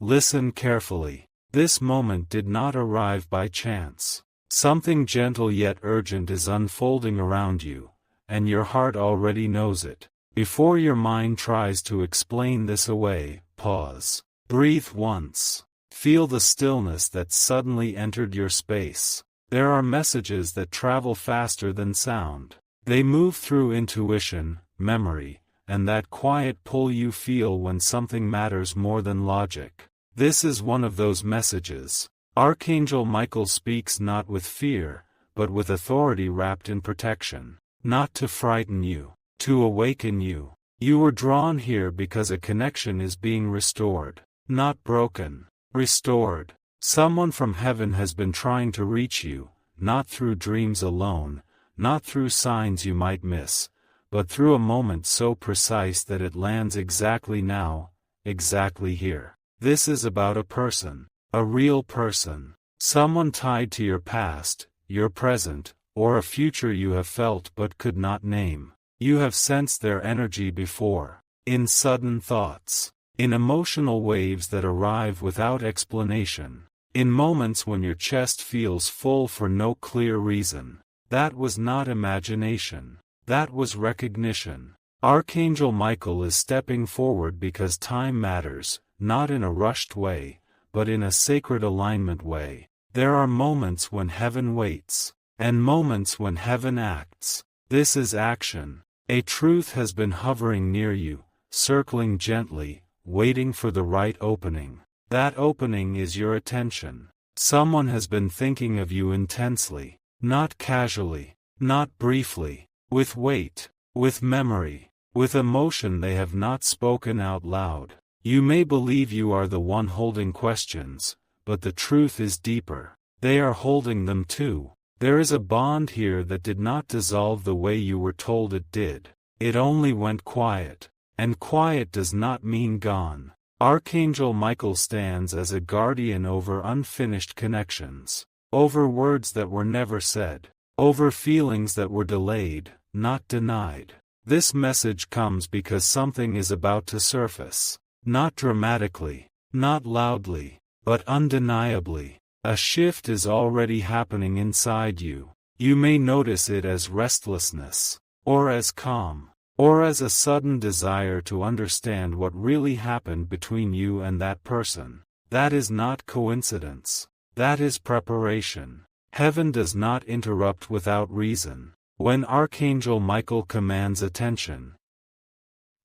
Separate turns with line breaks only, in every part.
Listen carefully. This moment did not arrive by chance. Something gentle yet urgent is unfolding around you, and your heart already knows it. Before your mind tries to explain this away, pause. Breathe once. Feel the stillness that suddenly entered your space. There are messages that travel faster than sound. They move through intuition, memory, and that quiet pull you feel when something matters more than logic. This is one of those messages. Archangel Michael speaks not with fear, but with authority wrapped in protection. Not to frighten you, to awaken you. You were drawn here because a connection is being restored. Not broken. Restored. Someone from heaven has been trying to reach you, not through dreams alone, not through signs you might miss, but through a moment so precise that it lands exactly now, exactly here. This is about a person, a real person, someone tied to your past, your present, or a future you have felt but could not name. You have sensed their energy before, in sudden thoughts, in emotional waves that arrive without explanation, in moments when your chest feels full for no clear reason. That was not imagination. That was recognition. Archangel Michael is stepping forward because time matters, not in a rushed way, but in a sacred alignment way. There are moments when heaven waits, and moments when heaven acts. This is action. A truth has been hovering near you, circling gently, waiting for the right opening. That opening is your attention. Someone has been thinking of you intensely, not casually, not briefly, with weight, with memory, with emotion they have not spoken out loud. You may believe you are the one holding questions, but the truth is deeper. They are holding them too. There is a bond here that did not dissolve the way you were told it did. It only went quiet, and quiet does not mean gone. Archangel Michael stands as a guardian over unfinished connections, over words that were never said, over feelings that were delayed, not denied. This message comes because something is about to surface. Not dramatically, not loudly, but undeniably. A shift is already happening inside you. You may notice it as restlessness, or as calm, or as a sudden desire to understand what really happened between you and that person. That is not coincidence. That is preparation. Heaven does not interrupt without reason. When Archangel Michael commands attention,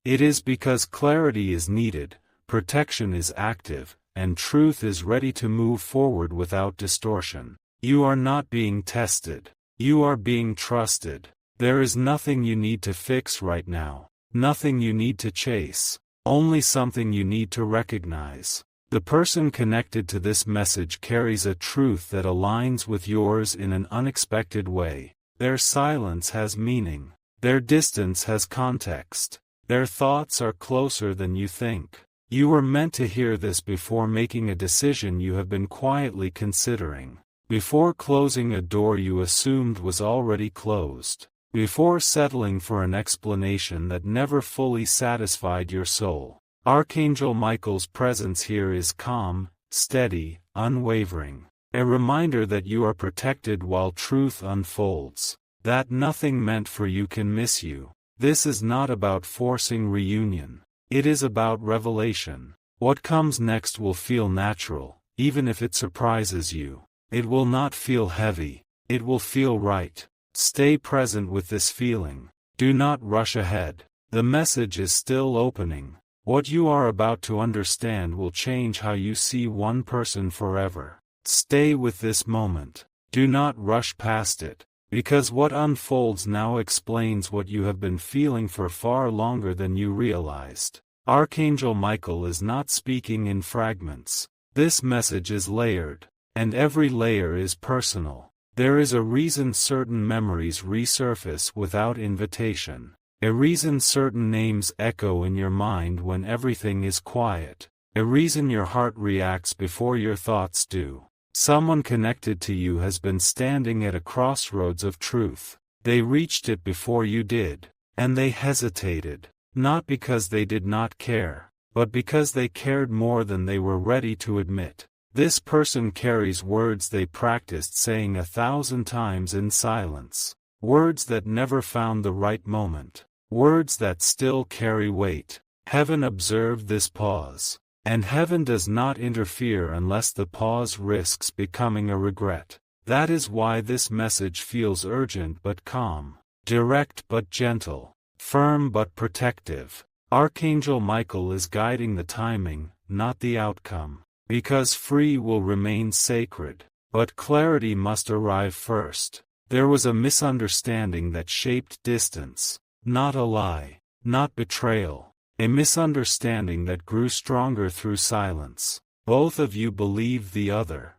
it is because clarity is needed, protection is active, and truth is ready to move forward without distortion. You are not being tested. You are being trusted. There is nothing you need to fix right now, nothing you need to chase, only something you need to recognize. The person connected to this message carries a truth that aligns with yours in an unexpected way. Their silence has meaning. Their distance has context. Their thoughts are closer than you think. You were meant to hear this before making a decision you have been quietly considering. Before closing a door you assumed was already closed. Before settling for an explanation that never fully satisfied your soul. Archangel Michael's presence here is calm, steady, unwavering. A reminder that you are protected while truth unfolds. That nothing meant for you can miss you. This is not about forcing reunion. It is about revelation. What comes next will feel natural, even if it surprises you. It will not feel heavy. It will feel right. Stay present with this feeling. Do not rush ahead. The message is still opening. What you are about to understand will change how you see one person forever. Stay with this moment. Do not rush past it. Because what unfolds now explains what you have been feeling for far longer than you realized. Archangel Michael is not speaking in fragments. This message is layered, and every layer is personal. There is a reason certain memories resurface without invitation. A reason certain names echo in your mind when everything is quiet. A reason your heart reacts before your thoughts do. Someone connected to you has been standing at a crossroads of truth. They reached it before you did, and they hesitated, not because they did not care, but because they cared more than they were ready to admit. This person carries words they practiced saying 1,000 times in silence. Words that never found the right moment. Words that still carry weight. Heaven observed this pause. And heaven does not interfere unless the pause risks becoming a regret. That is why this message feels urgent but calm, direct but gentle, firm but protective. Archangel Michael is guiding the timing, not the outcome. Because free will remain sacred, but clarity must arrive first. There was a misunderstanding that shaped distance, not a lie, not betrayal. A misunderstanding that grew stronger through silence. Both of you believed the other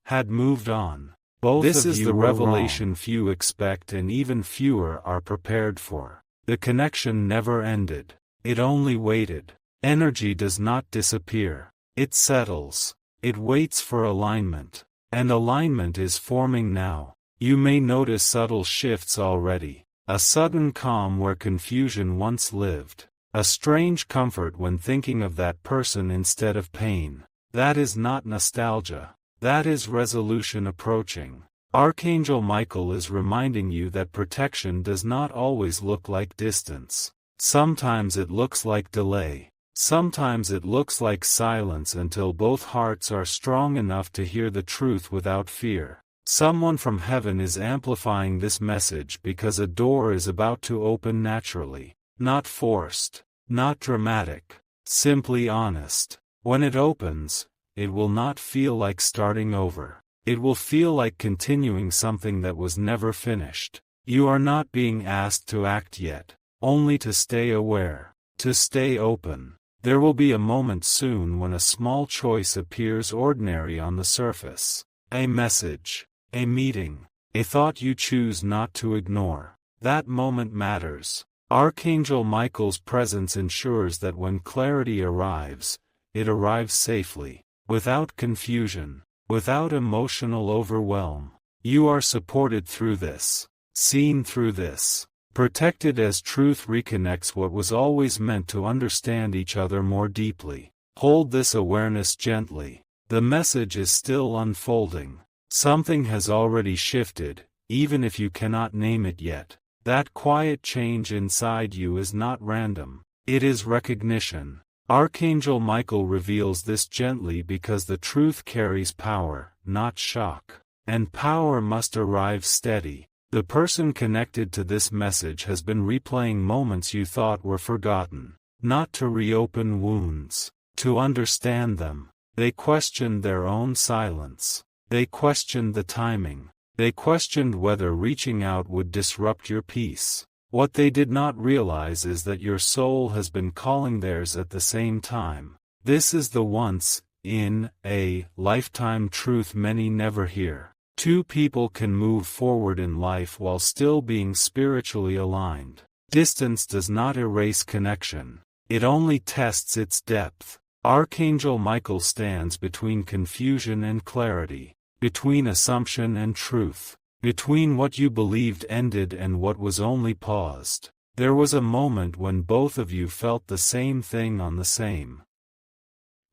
had moved on. This is the revelation few expect and even fewer are prepared for. The connection never ended. It only waited. Energy does not disappear. It settles. It waits for alignment. And alignment is forming now. You may notice subtle shifts already. A sudden calm where confusion once lived. A strange comfort when thinking of that person instead of pain. That is not nostalgia. That is resolution approaching. Archangel Michael is reminding you that protection does not always look like distance. Sometimes it looks like delay. Sometimes it looks like silence until both hearts are strong enough to hear the truth without fear. Someone from heaven is amplifying this message because a door is about to open naturally. Not forced, not dramatic, simply honest. When it opens, it will not feel like starting over. It will feel like continuing something that was never finished. You are not being asked to act yet, only to stay aware, to stay open. There will be a moment soon when a small choice appears ordinary on the surface. A message, a meeting, a thought you choose not to ignore. That moment matters. Archangel Michael's presence ensures that when clarity arrives, it arrives safely, without confusion, without emotional overwhelm. You are supported through this, seen through this, protected as truth reconnects what was always meant to understand each other more deeply. Hold this awareness gently. The message is still unfolding. Something has already shifted, even if you cannot name it yet. That quiet change inside you is not random. It is recognition. Archangel Michael reveals this gently because the truth carries power, not shock. And power must arrive steady. The person connected to this message has been replaying moments you thought were forgotten. Not to reopen wounds, to understand them. They questioned their own silence. They questioned the timing. They questioned whether reaching out would disrupt your peace. What they did not realize is that your soul has been calling theirs at the same time. This is the once, in, a, lifetime truth many never hear. Two people can move forward in life while still being spiritually aligned. Distance does not erase connection. It only tests its depth. Archangel Michael stands between confusion and clarity. Between assumption and truth. Between what you believed ended and what was only paused. There was a moment when both of you felt the same thing on the same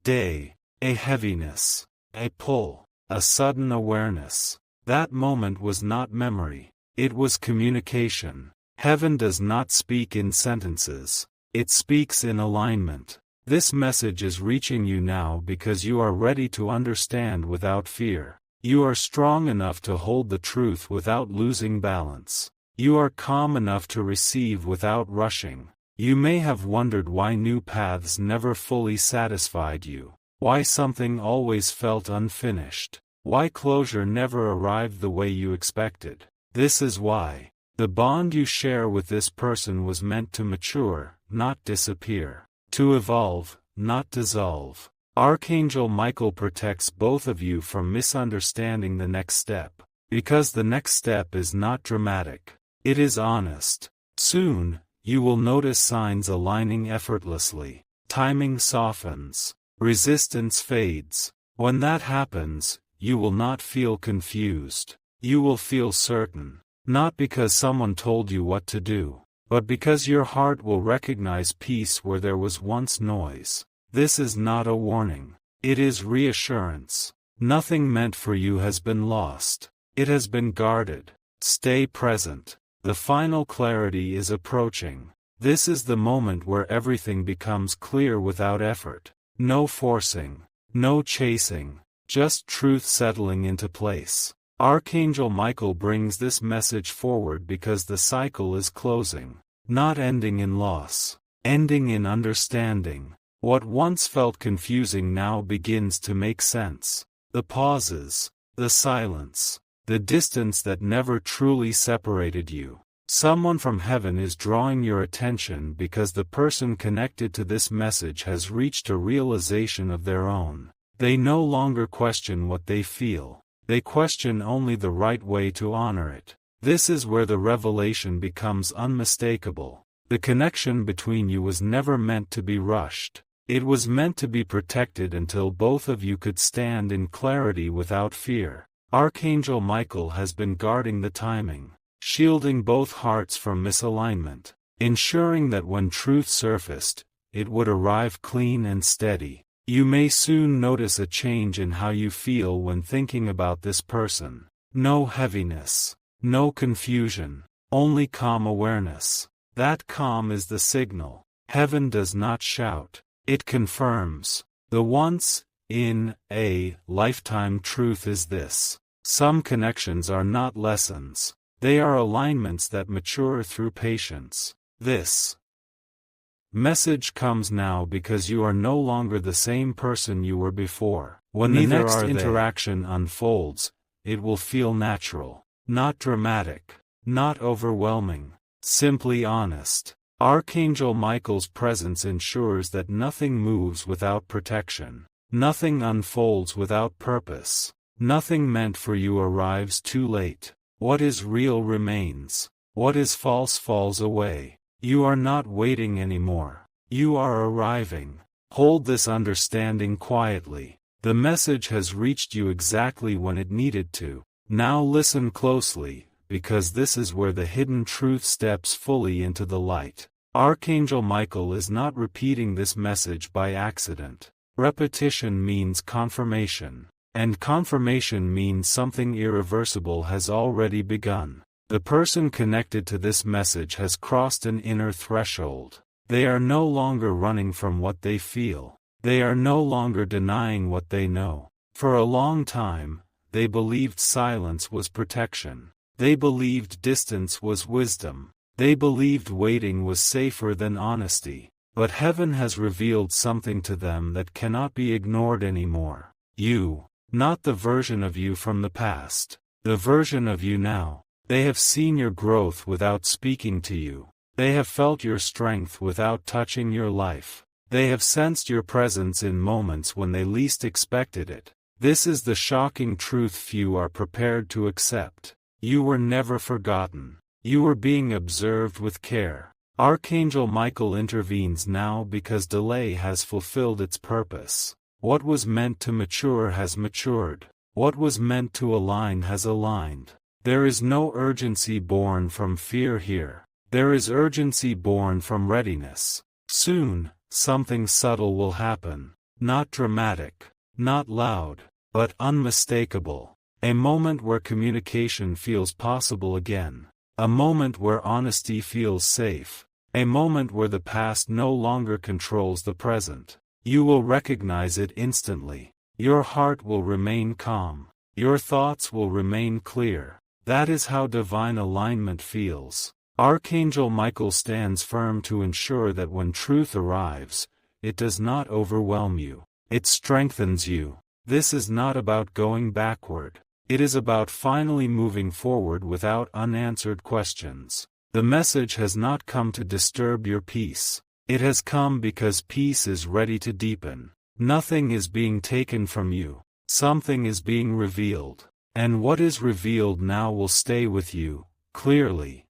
day. A heaviness. A pull. A sudden awareness. That moment was not memory. It was communication. Heaven does not speak in sentences. It speaks in alignment. This message is reaching you now because you are ready to understand without fear. You are strong enough to hold the truth without losing balance. You are calm enough to receive without rushing. You may have wondered why new paths never fully satisfied you. Why something always felt unfinished. Why closure never arrived the way you expected. This is why. The bond you share with this person was meant to mature, not disappear. To evolve, not dissolve. Archangel Michael protects both of you from misunderstanding the next step. Because the next step is not dramatic. It is honest. Soon, you will notice signs aligning effortlessly. Timing softens. Resistance fades. When that happens, you will not feel confused. You will feel certain. Not because someone told you what to do, but because your heart will recognize peace where there was once noise. This is not a warning. It is reassurance. Nothing meant for you has been lost. It has been guarded. Stay present. The final clarity is approaching. This is the moment where everything becomes clear without effort. No forcing. No chasing. Just truth settling into place. Archangel Michael brings this message forward because the cycle is closing. Not ending in loss. Ending in understanding. What once felt confusing now begins to make sense. The pauses. The silence. The distance that never truly separated you. Someone from heaven is drawing your attention because the person connected to this message has reached a realization of their own. They no longer question what they feel. They question only the right way to honor it. This is where the revelation becomes unmistakable. The connection between you was never meant to be rushed. It was meant to be protected until both of you could stand in clarity without fear. Archangel Michael has been guarding the timing, shielding both hearts from misalignment, ensuring that when truth surfaced, it would arrive clean and steady. You may soon notice a change in how you feel when thinking about this person. No heaviness, no confusion, only calm awareness. That calm is the signal. Heaven does not shout. It confirms. The once, in, a, lifetime truth is this. Some connections are not lessons. They are alignments that mature through patience. This message comes now because you are no longer the same person you were before. When the next interaction unfolds, it will feel natural, not dramatic, not overwhelming, simply honest. Archangel Michael's presence ensures that nothing moves without protection. Nothing unfolds without purpose. Nothing meant for you arrives too late. What is real remains. What is false falls away. You are not waiting anymore. You are arriving. Hold this understanding quietly. The message has reached you exactly when it needed to. Now listen closely, because this is where the hidden truth steps fully into the light. Archangel Michael is not repeating this message by accident. Repetition means confirmation. And confirmation means something irreversible has already begun. The person connected to this message has crossed an inner threshold. They are no longer running from what they feel. They are no longer denying what they know. For a long time, they believed silence was protection. They believed distance was wisdom. They believed waiting was safer than honesty. But heaven has revealed something to them that cannot be ignored anymore. You. Not the version of you from the past. The version of you now. They have seen your growth without speaking to you. They have felt your strength without touching your life. They have sensed your presence in moments when they least expected it. This is the shocking truth few are prepared to accept. You were never forgotten. You were being observed with care. Archangel Michael intervenes now because delay has fulfilled its purpose. What was meant to mature has matured. What was meant to align has aligned. There is no urgency born from fear here. There is urgency born from readiness. Soon, something subtle will happen. Not dramatic, not loud, but unmistakable. A moment where communication feels possible again. A moment where honesty feels safe. A moment where the past no longer controls the present. You will recognize it instantly. Your heart will remain calm. Your thoughts will remain clear. That is how divine alignment feels. Archangel Michael stands firm to ensure that when truth arrives, it does not overwhelm you. It strengthens you. This is not about going backward. It is about finally moving forward without unanswered questions. The message has not come to disturb your peace. It has come because peace is ready to deepen. Nothing is being taken from you. Something is being revealed. And what is revealed now will stay with you, clearly,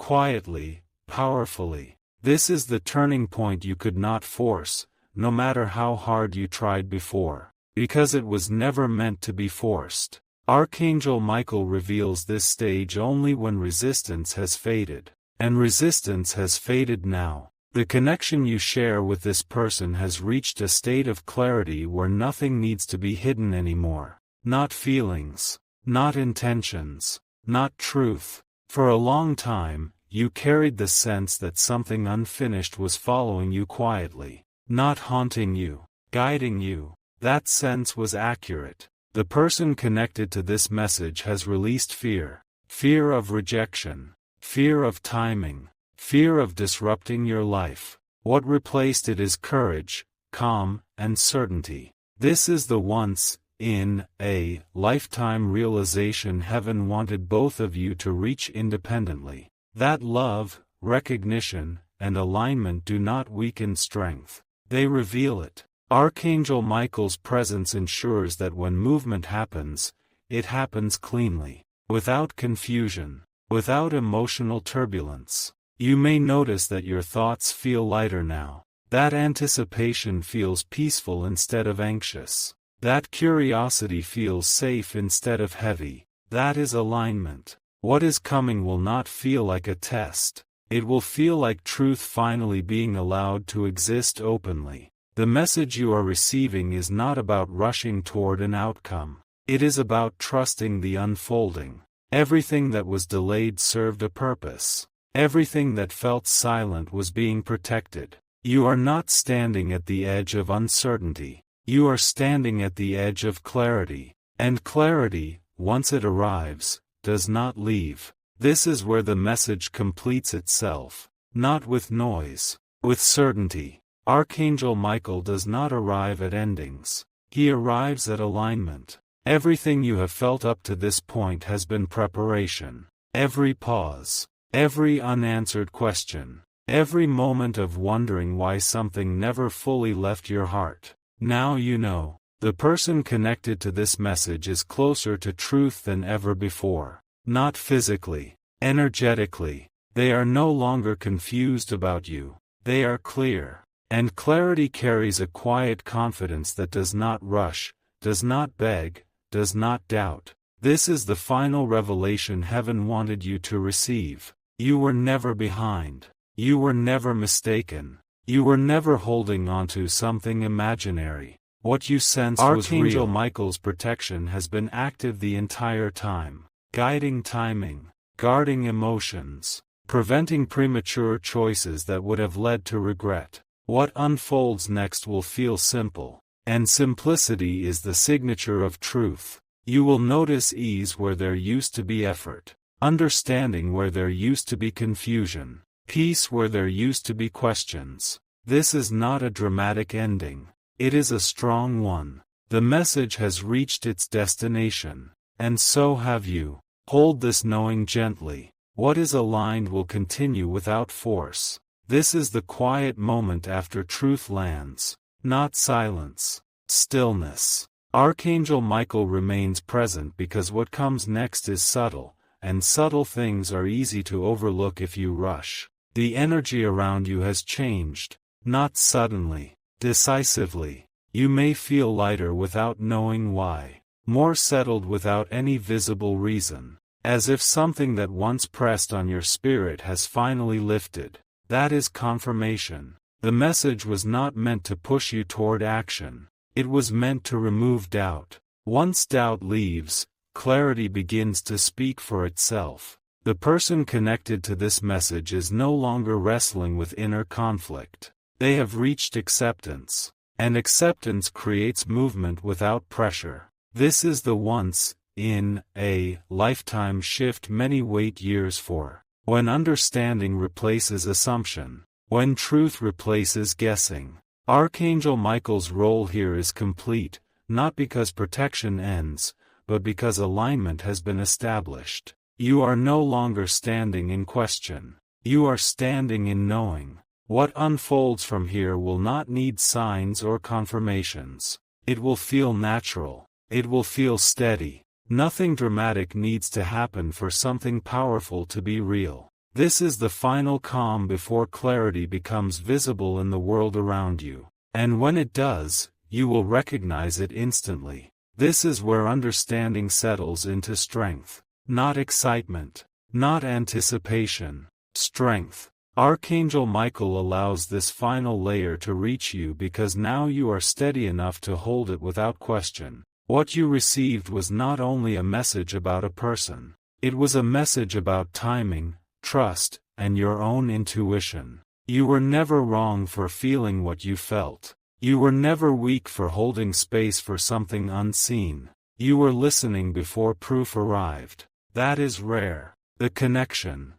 quietly, powerfully. This is the turning point you could not force, no matter how hard you tried before, because it was never meant to be forced. Archangel Michael reveals this stage only when resistance has faded. and resistance has faded now. The connection you share with this person has reached a state of clarity where nothing needs to be hidden anymore. Not feelings, not intentions, not truth. For a long time, you carried the sense that something unfinished was following you quietly, not haunting you, guiding you. That sense was accurate. The person connected to this message has released fear. Fear of rejection, fear of timing, fear of disrupting your life. What replaced it is courage, calm, and certainty. This is the once in a lifetime realization heaven wanted both of you to reach independently. That love, recognition, and alignment do not weaken strength. They reveal it. Archangel Michael's presence ensures that when movement happens, it happens cleanly, without confusion, without emotional turbulence. You may notice that your thoughts feel lighter now. That anticipation feels peaceful instead of anxious. That curiosity feels safe instead of heavy. That is alignment. What is coming will not feel like a test. It will feel like truth finally being allowed to exist openly. The message you are receiving is not about rushing toward an outcome. It is about trusting the unfolding. Everything that was delayed served a purpose. Everything that felt silent was being protected. You are not standing at the edge of uncertainty. You are standing at the edge of clarity. And clarity, once it arrives, does not leave. This is where the message completes itself. Not with noise, with certainty. Archangel Michael does not arrive at endings. He arrives at alignment. Everything you have felt up to this point has been preparation. Every pause, every unanswered question, every moment of wondering why something never fully left your heart. Now you know. The person connected to this message is closer to truth than ever before. Not physically, energetically. They are no longer confused about you. They are clear. And clarity carries a quiet confidence that does not rush, does not beg, does not doubt. This is the final revelation heaven wanted you to receive. You were never behind. You were never mistaken. You were never holding onto something imaginary. What you sensed was real. Archangel Michael's protection has been active the entire time, guiding timing, guarding emotions, preventing premature choices that would have led to regret. What unfolds next will feel simple, and simplicity is the signature of truth. You will notice ease where there used to be effort, understanding where there used to be confusion, peace where there used to be questions. This is not a dramatic ending. It is a strong one. The message has reached its destination, and so have you. Hold this knowing gently. What is aligned will continue without force. This is the quiet moment after truth lands, not silence, stillness. Archangel Michael remains present because what comes next is subtle, and subtle things are easy to overlook if you rush. The energy around you has changed, not suddenly, decisively. You may feel lighter without knowing why, more settled without any visible reason, as if something that once pressed on your spirit has finally lifted. That is confirmation. The message was not meant to push you toward action. It was meant to remove doubt. Once doubt leaves, clarity begins to speak for itself. The person connected to this message is no longer wrestling with inner conflict. They have reached acceptance. And acceptance creates movement without pressure. This is the once in a lifetime shift many wait years for. When understanding replaces assumption. When truth replaces guessing. Archangel Michael's role here is complete, not because protection ends, but because alignment has been established. You are no longer standing in question. You are standing in knowing. What unfolds from here will not need signs or confirmations. It will feel natural. It will feel steady. Nothing dramatic needs to happen for something powerful to be real. This is the final calm before clarity becomes visible in the world around you. And when it does, you will recognize it instantly. This is where understanding settles into strength. Not excitement. Not anticipation. Strength. Archangel Michael allows this final layer to reach you because now you are steady enough to hold it without question. What you received was not only a message about a person. It was a message about timing, trust, and your own intuition. You were never wrong for feeling what you felt. You were never weak for holding space for something unseen. You were listening before proof arrived. That is rare. The connection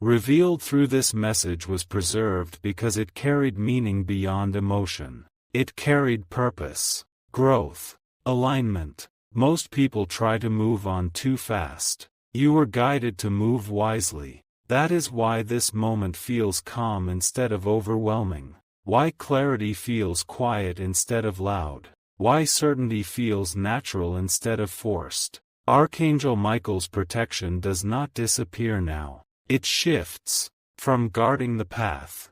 revealed through this message was preserved because it carried meaning beyond emotion. It carried purpose, growth, alignment. Most people try to move on too fast. You were guided to move wisely. That is why this moment feels calm instead of overwhelming. Why clarity feels quiet instead of loud. Why certainty feels natural instead of forced. Archangel Michael's protection does not disappear now. It shifts from guarding the path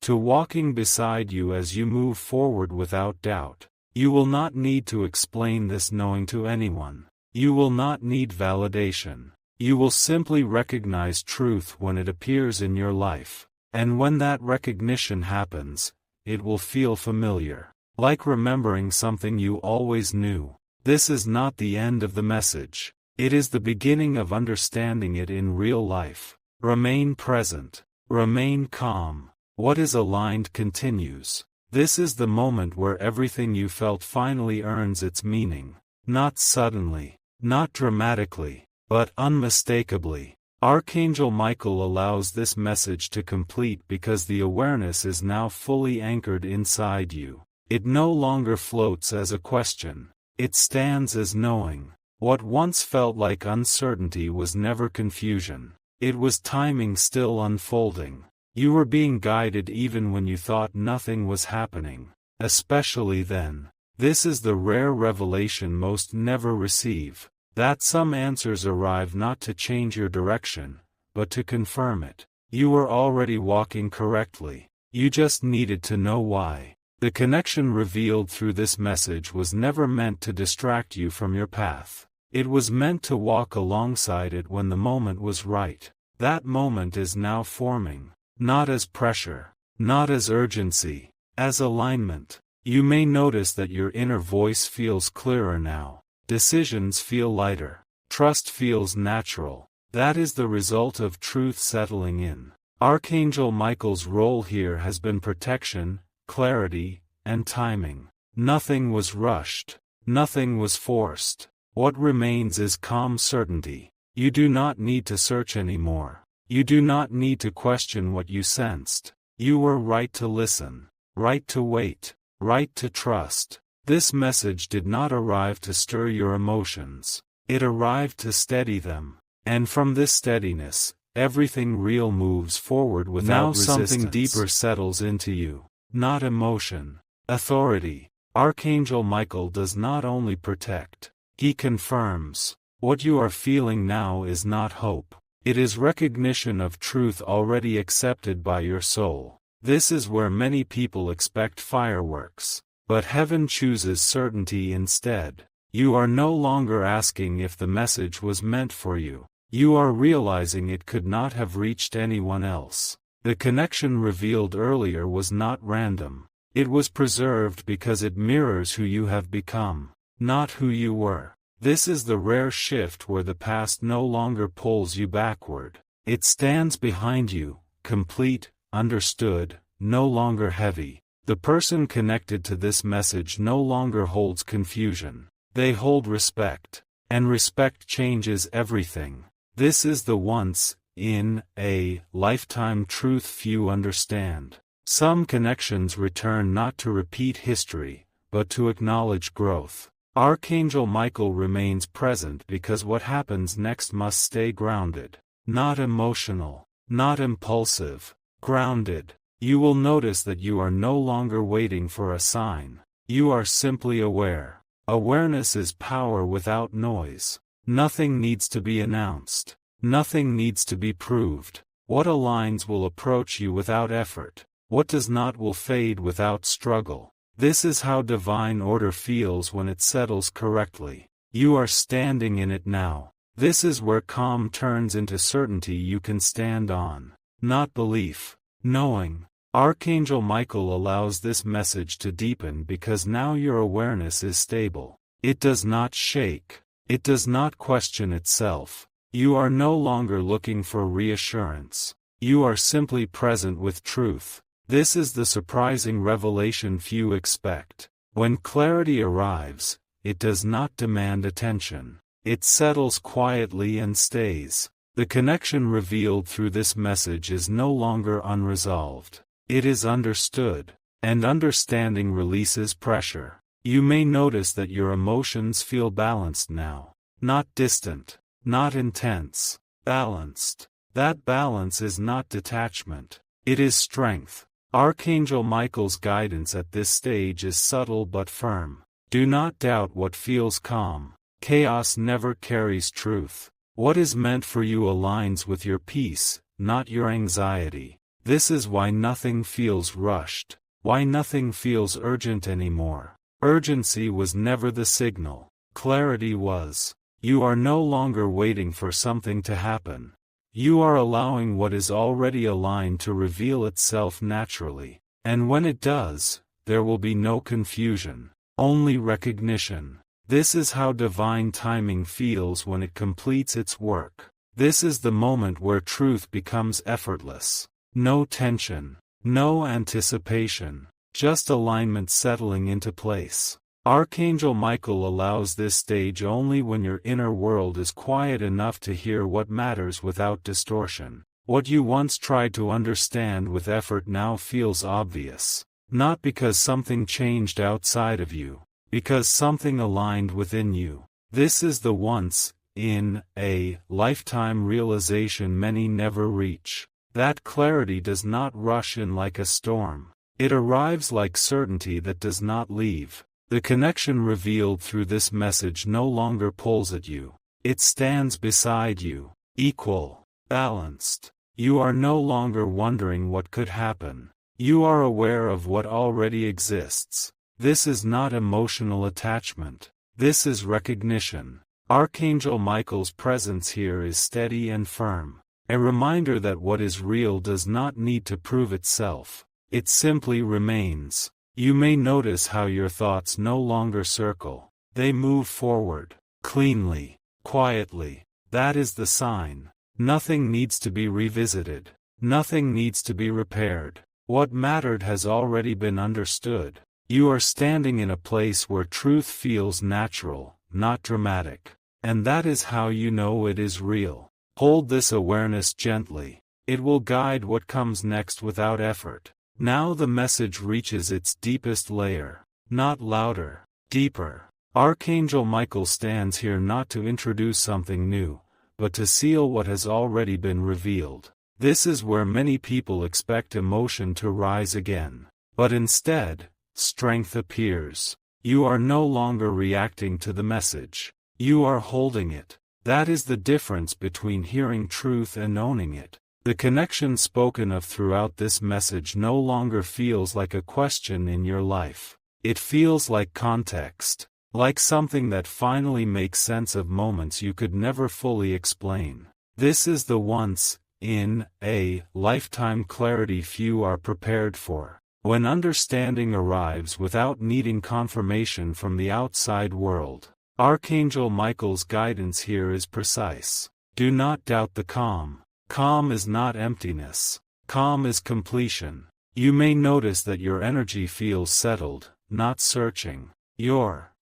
to walking beside you as you move forward without doubt. You will not need to explain this knowing to anyone. You will not need validation. You will simply recognize truth when it appears in your life. And when that recognition happens, it will feel familiar, like remembering something you always knew. This is not the end of the message. It is the beginning of understanding it in real life. Remain present. Remain calm. What is aligned continues. This is the moment where everything you felt finally earns its meaning. Not suddenly, not dramatically, but unmistakably. Archangel Michael allows this message to complete because the awareness is now fully anchored inside you. It no longer floats as a question. It stands as knowing. What once felt like uncertainty was never confusion. It was timing still unfolding. You were being guided even when you thought nothing was happening, especially then. This is the rare revelation most never receive, that some answers arrive not to change your direction, but to confirm it. You were already walking correctly. You just needed to know why. The connection revealed through this message was never meant to distract you from your path. It was meant to walk alongside it when the moment was right. That moment is now forming, not as pressure, not as urgency, as alignment. You may notice that your inner voice feels clearer now. Decisions feel lighter. Trust feels natural. That is the result of truth settling in. Archangel Michael's role here has been protection, clarity, and timing. Nothing was rushed. Nothing was forced. What remains is calm certainty. You do not need to search anymore. You do not need to question what you sensed. You were right to listen, right to wait, right to trust. This message did not arrive to stir your emotions. It arrived to steady them. And from this steadiness, everything real moves forward without resistance. Now something deeper settles into you. Not emotion. Authority. Archangel Michael does not only protect. He confirms. What you are feeling now is not hope. It is recognition of truth already accepted by your soul. This is where many people expect fireworks. But heaven chooses certainty instead. You are no longer asking if the message was meant for you. You are realizing it could not have reached anyone else. The connection revealed earlier was not random. It was preserved because it mirrors who you have become, not who you were. This is the rare shift where the past no longer pulls you backward. It stands behind you, complete, understood, no longer heavy. The person connected to this message no longer holds confusion. They hold respect. And respect changes everything. This is the once, in, a, lifetime truth few understand. Some connections return not to repeat history, but to acknowledge growth. Archangel Michael remains present because what happens next must stay grounded. Not emotional, not impulsive, grounded. You will notice that you are no longer waiting for a sign. You are simply aware. Awareness is power without noise. Nothing needs to be announced. Nothing needs to be proved. What aligns will approach you without effort. What does not will fade without struggle. This is how divine order feels when it settles correctly. You are standing in it now. This is where calm turns into certainty you can stand on, not belief. Knowing. Archangel Michael allows this message to deepen because now your awareness is stable. It does not shake. It does not question itself. You are no longer looking for reassurance. You are simply present with truth. This is the surprising revelation few expect. When clarity arrives, it does not demand attention. It settles quietly and stays. The connection revealed through this message is no longer unresolved. It is understood, and understanding releases pressure. You may notice that your emotions feel balanced now. Not distant, not intense, balanced. That balance is not detachment. It is strength. Archangel Michael's guidance at this stage is subtle but firm. Do not doubt what feels calm. Chaos never carries truth. What is meant for you aligns with your peace, not your anxiety. This is why nothing feels rushed, why nothing feels urgent anymore. Urgency was never the signal. Clarity was. You are no longer waiting for something to happen. You are allowing what is already aligned to reveal itself naturally. And when it does, there will be no confusion, only recognition. This is how divine timing feels when it completes its work. This is the moment where truth becomes effortless. No tension, no anticipation, just alignment settling into place. Archangel Michael allows this stage only when your inner world is quiet enough to hear what matters without distortion. What you once tried to understand with effort now feels obvious. Not because something changed outside of you, because something aligned within you. This is the once-in-a-lifetime realization many never reach. That clarity does not rush in like a storm. It arrives like certainty that does not leave. The connection revealed through this message no longer pulls at you. It stands beside you, equal, balanced. You are no longer wondering what could happen. You are aware of what already exists. This is not emotional attachment. This is recognition. Archangel Michael's presence here is steady and firm. A reminder that what is real does not need to prove itself. It simply remains. You may notice how your thoughts no longer circle. They move forward, cleanly, quietly. That is the sign. Nothing needs to be revisited. Nothing needs to be repaired. What mattered has already been understood. You are standing in a place where truth feels natural, not dramatic. And that is how you know it is real. Hold this awareness gently. It will guide what comes next without effort. Now the message reaches its deepest layer. Not louder, deeper. Archangel Michael stands here not to introduce something new, but to seal what has already been revealed. This is where many people expect emotion to rise again. But instead, strength appears. You are no longer reacting to the message. You are holding it. That is the difference between hearing truth and owning it. The connection spoken of throughout this message no longer feels like a question in your life. It feels like context, like something that finally makes sense of moments you could never fully explain. This is the once-in-a-lifetime clarity few are prepared for. When understanding arrives without needing confirmation from the outside world. Archangel Michael's guidance here is precise. Do not doubt the calm. Calm is not emptiness. Calm is completion. You may notice that your energy feels settled, not searching. Your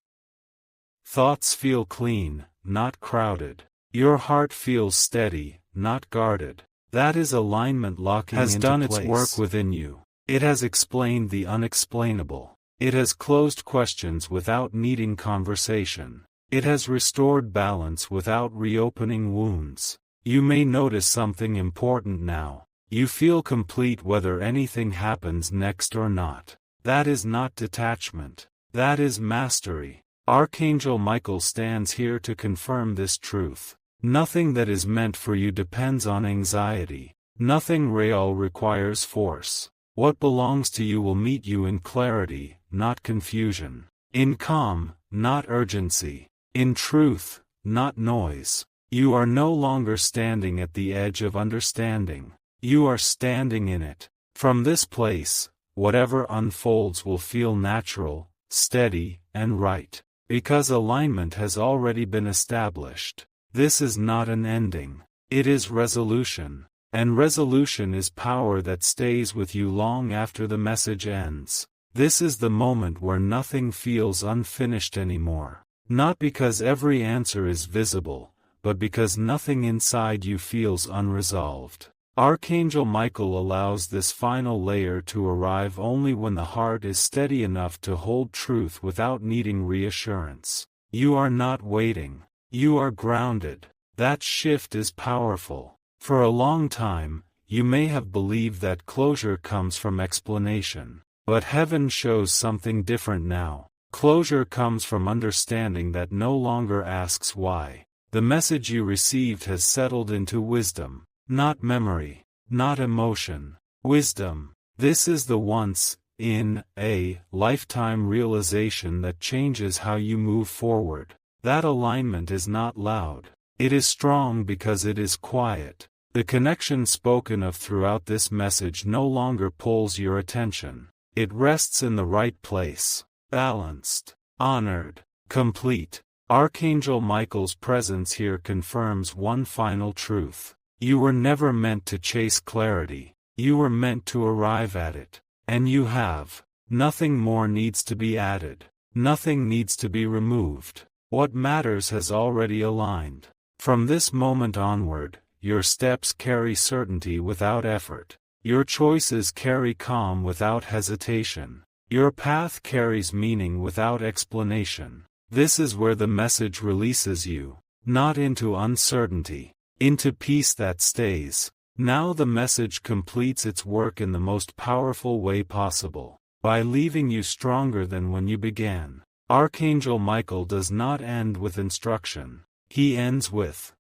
thoughts feel clean, not crowded. Your heart feels steady, not guarded. That is alignment locking into place. Has done its work within you. It has explained the unexplainable. It has closed questions without needing conversation. It has restored balance without reopening wounds. You may notice something important now. You feel complete whether anything happens next or not. That is not detachment. That is mastery. Archangel Michael stands here to confirm this truth. Nothing that is meant for you depends on anxiety. Nothing real requires force. What belongs to you will meet you in clarity, not confusion. In calm, not urgency. In truth, not noise. You are no longer standing at the edge of understanding. You are standing in it. From this place, whatever unfolds will feel natural, steady, and right, because alignment has already been established. This is not an ending. It is resolution. And resolution is power that stays with you long after the message ends. This is the moment where nothing feels unfinished anymore. Not because every answer is visible, but because nothing inside you feels unresolved. Archangel Michael allows this final layer to arrive only when the heart is steady enough to hold truth without needing reassurance. You are not waiting. You are grounded. That shift is powerful. For a long time, you may have believed that closure comes from explanation. But heaven shows something different now. Closure comes from understanding that no longer asks why. The message you received has settled into wisdom. Not memory, not emotion. Wisdom. This is the once, in, a, lifetime realization that changes how you move forward. That alignment is not loud. It is strong because it is quiet. The connection spoken of throughout this message no longer pulls your attention. It rests in the right place. Balanced, honored, complete. Archangel Michael's presence here confirms one final truth. You were never meant to chase clarity. You were meant to arrive at it. And you have. Nothing more needs to be added. Nothing needs to be removed. What matters has already aligned. From this moment onward, your steps carry certainty without effort. Your choices carry calm without hesitation. Your path carries meaning without explanation. This is where the message releases you, not into uncertainty, into peace that stays. Now the message completes its work in the most powerful way possible, by leaving you stronger than when you began. Archangel Michael does not end with instruction. He ends with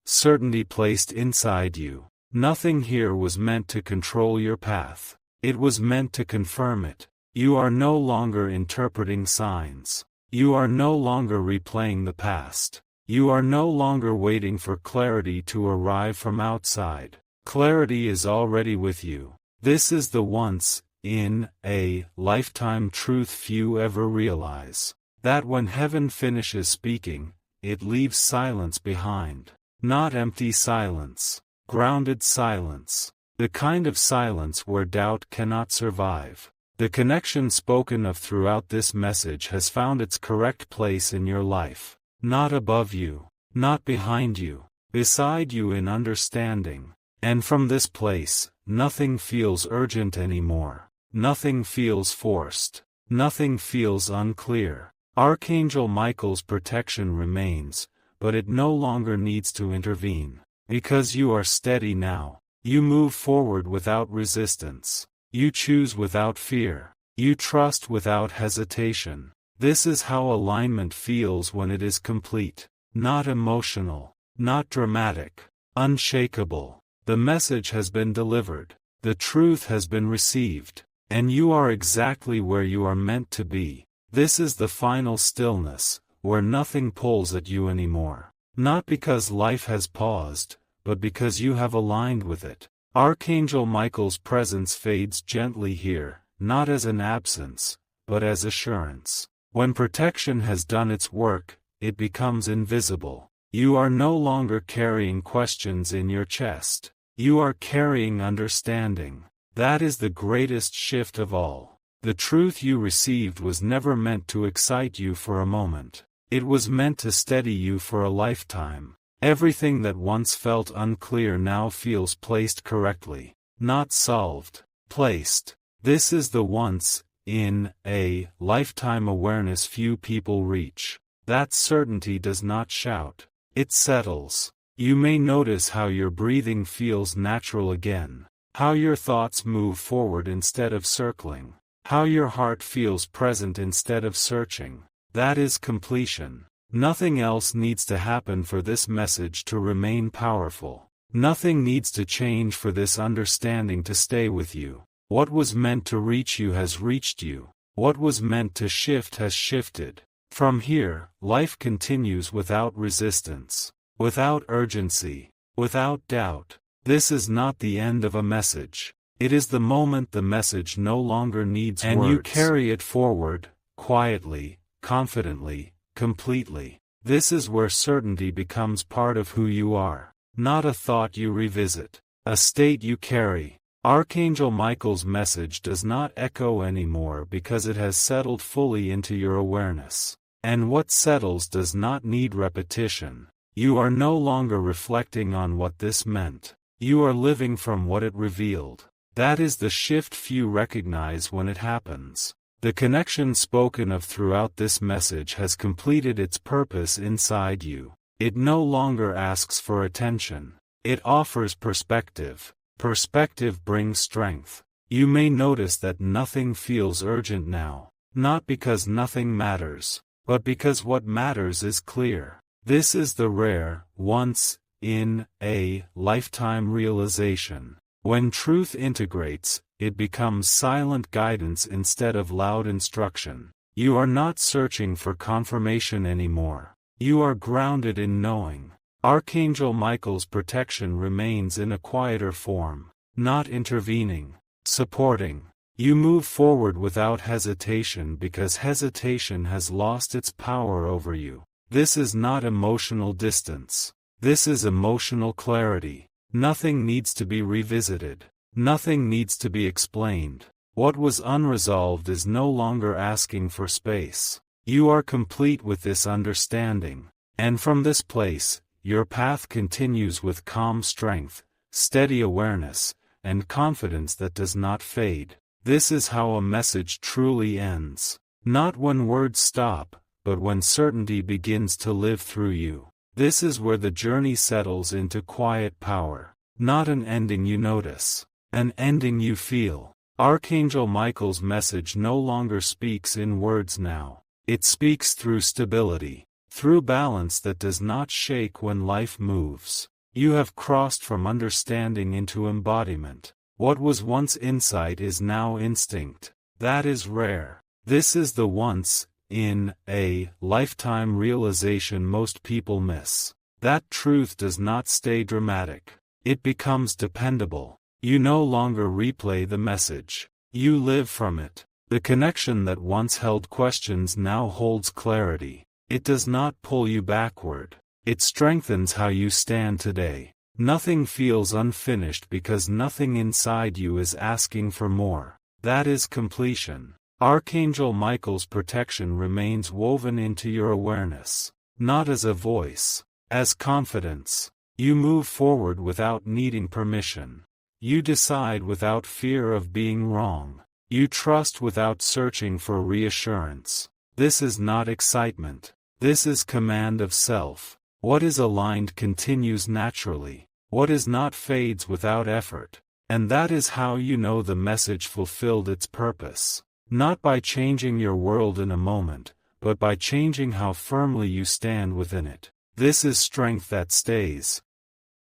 certainty placed inside you. Nothing here was meant to control your path. It was meant to confirm it. You are no longer interpreting signs. You are no longer replaying the past. You are no longer waiting for clarity to arrive from outside. Clarity is already with you. This is the once, in, a, lifetime truth few ever realize. That when heaven finishes speaking, it leaves silence behind. Not empty silence. Grounded silence. The kind of silence where doubt cannot survive. The connection spoken of throughout this message has found its correct place in your life. Not above you. Not behind you. Beside you in understanding. And from this place, nothing feels urgent anymore. Nothing feels forced. Nothing feels unclear. Archangel Michael's protection remains, but it no longer needs to intervene. Because you are steady now. You move forward without resistance. You choose without fear. You trust without hesitation. This is how alignment feels when it is complete. Not emotional. Not dramatic. Unshakable. The message has been delivered. The truth has been received. And you are exactly where you are meant to be. This is the final stillness, where nothing pulls at you anymore. Not because life has paused, but because you have aligned with it. Archangel Michael's presence fades gently here, not as an absence, but as assurance. When protection has done its work, it becomes invisible. You are no longer carrying questions in your chest. You are carrying understanding. That is the greatest shift of all. The truth you received was never meant to excite you for a moment. It was meant to steady you for a lifetime. Everything that once felt unclear now feels placed correctly. Not solved. Placed. This is the once, in, a, lifetime awareness few people reach. That certainty does not shout. It settles. You may notice how your breathing feels natural again. How your thoughts move forward instead of circling. How your heart feels present instead of searching. That is completion. Nothing else needs to happen for this message to remain powerful. Nothing needs to change for this understanding to stay with you. What was meant to reach you has reached you. What was meant to shift has shifted. From here, life continues without resistance. without urgency, without doubt. This is not the end of a message. It is the moment the message no longer needs words. And you carry it forward, quietly, confidently, completely. This is where certainty becomes part of who you are. Not a thought you revisit, a state you carry. Archangel Michael's message does not echo anymore because it has settled fully into your awareness. And what settles does not need repetition. You are no longer reflecting on what this meant. You are living from what it revealed. That is the shift few recognize when it happens. The connection spoken of throughout this message has completed its purpose inside you. It no longer asks for attention. It offers perspective. Perspective brings strength. You may notice that nothing feels urgent now, not because nothing matters, but because what matters is clear. This is the rare, once-in-a-lifetime realization. When truth integrates, it becomes silent guidance instead of loud instruction. You are not searching for confirmation anymore. You are grounded in knowing. Archangel Michael's protection remains in a quieter form, not intervening, supporting. You move forward without hesitation because hesitation has lost its power over you. This is not emotional distance. This is emotional clarity. Nothing needs to be revisited. Nothing needs to be explained. What was unresolved is no longer asking for space. You are complete with this understanding. And from this place, your path continues with calm strength, steady awareness, and confidence that does not fade. This is how a message truly ends. Not when words stop, but when certainty begins to live through you. This is where the journey settles into quiet power. Not an ending you notice. An ending you feel. Archangel Michael's message no longer speaks in words now. It speaks through stability. Through balance that does not shake when life moves. You have crossed from understanding into embodiment. What was once insight is now instinct. That is rare. This is the once-in-a-lifetime realization most people miss. That truth does not stay dramatic. It becomes dependable. You no longer replay the message. You live from it. The connection that once held questions now holds clarity. It does not pull you backward. It strengthens how you stand today. Nothing feels unfinished because nothing inside you is asking for more. That is completion. Archangel Michael's protection remains woven into your awareness. Not as a voice, as confidence. You move forward without needing permission. You decide without fear of being wrong. You trust without searching for reassurance. This is not excitement. This is command of self. What is aligned continues naturally. What is not fades without effort. And that is how you know the message fulfilled its purpose. Not by changing your world in a moment, but by changing how firmly you stand within it. This is strength that stays.